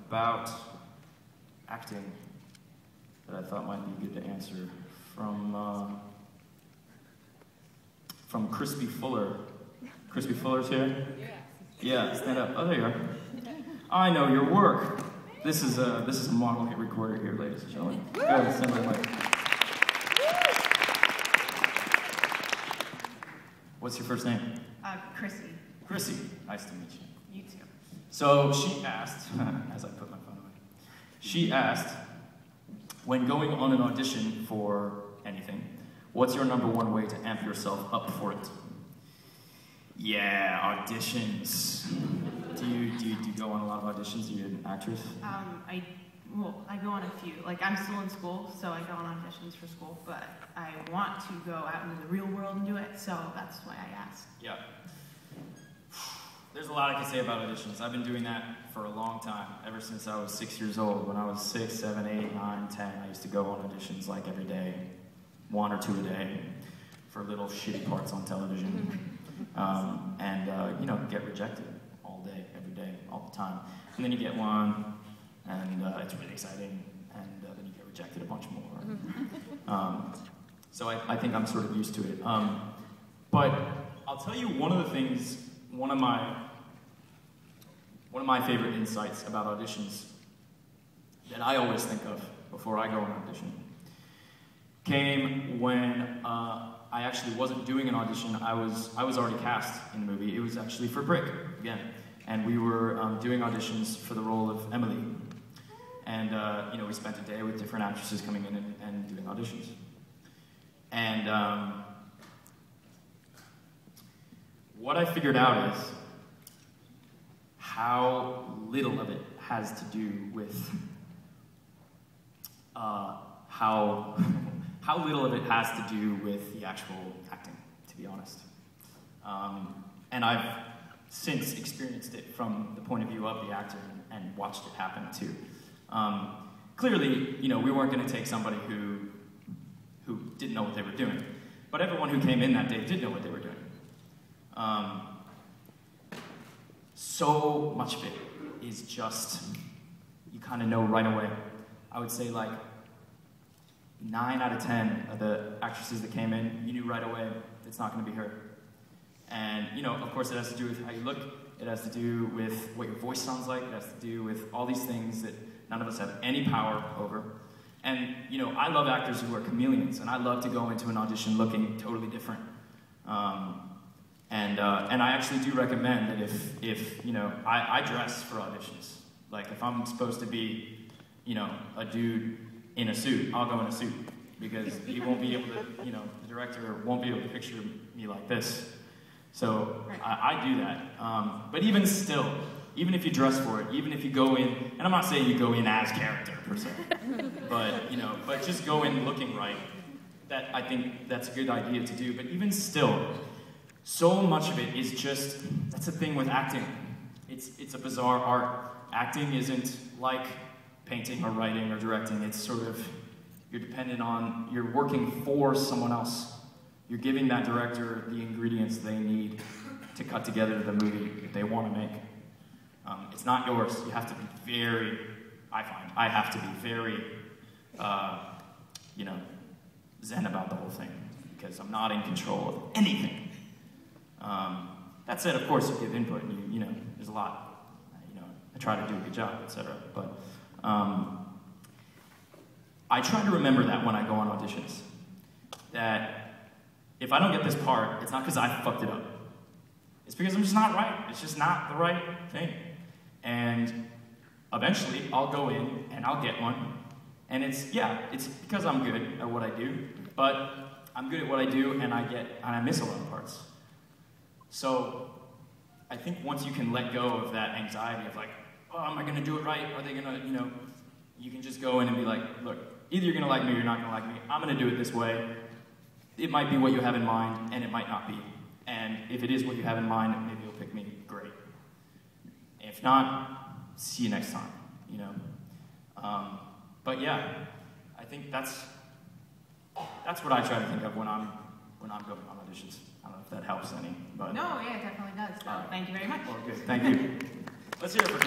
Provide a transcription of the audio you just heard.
about acting that I thought might be good to answer from Crispy Fuller. Crispy Fuller's here? Yeah, stand up. Oh, there you are. I know your work. This is a model hit recorder here, ladies and gentlemen. Go ahead, stand by the mic. What's your first name? Chrissy. Chrissy. Nice to meet you. You too. So she asked, as I put my phone away, she asked, when going on an audition for anything, what's your #1 way to amp yourself up for it? Yeah, auditions. Do you go on a lot of auditions? Are you an actress? I go on a few. Like, I'm still in school, so I go on auditions for school, but I want to go out into the real world and do it, so that's why I asked. Yeah. There's a lot I can say about auditions. I've been doing that for a long time, ever since I was 6 years old. When I was 6, 7, 8, 9, 10, I used to go on auditions like every day, 1 or 2 a day, for little shitty parts on television. You know, get rejected all day, every day, all the time. And then you get one, and it's really exciting, and then you get rejected a bunch more. So I think I'm sort of used to it. But I'll tell you one of the things, one of my favorite insights about auditions that I always think of before I go on audition came when I actually wasn't doing an audition. I was already cast in the movie. It was actually for Brick, again. And we were doing auditions for the role of Emily. And you know, we spent a day with different actresses coming in and doing auditions. And what I figured out is how little of it has to do with how little of it has to do with the actual acting, to be honest. And I've since experienced it from the point of view of the actor and watched it happen too. Clearly, you know, we weren't going to take somebody who didn't know what they were doing, but everyone who came in that day did know what they were doing. So much of it is just, you kind of know right away. I would say like 9 out of 10 of the actresses that came in, you knew right away it's not going to be her. And, you know, of course it has to do with how you look, it has to do with what your voice sounds like, it has to do with all these things that none of us have any power over. And, you know, I love actors who are chameleons, and I love to go into an audition looking totally different. And I actually do recommend that if you know, I dress for auditions. Like, if I'm supposed to be, you know, a dude in a suit, I'll go in a suit, because he won't be able to, you know, the director won't be able to picture me like this. So I do that. But even still, even if you dress for it, even if you go in, and I'm not saying you go in as character per se, but, you know, but just go in looking right, that, I think that's a good idea to do. But even still, so much of it is just, that's the thing with acting. It's a bizarre art. Acting isn't like painting or writing or directing. It's sort of, you're dependent on, you're working for someone else. You're giving that director the ingredients they need to cut together the movie that they want to make. It's not yours. You have to be very, I have to be very, you know, zen about the whole thing, because I'm not in control of anything. That said, of course, you give input, and you know, there's a lot. You know, I try to do a good job, etc. But I try to remember that when I go on auditions, that if I don't get this part, it's not because I fucked it up. It's because I'm just not right. It's just not the right thing. And eventually, I'll go in and I'll get one. And it's because I'm good at what I do, but I'm good at what I do, and I miss a lot of parts. So I think once you can let go of that anxiety of like, oh, am I going to do it right? Are they going to, you know, you can just go in and be like, look, either you're going to like me or you're not going to like me. I'm going to do it this way. It might be what you have in mind, and it might not be. And if it is what you have in mind, maybe you'll pick me, great. If not, see you next time, you know. But yeah, I think that's what I try to think of when I'm going on auditions. I don't know if that helps any, but no, yeah, it definitely does. So, thank you very much. Well, good. Thank you. Let's hear it for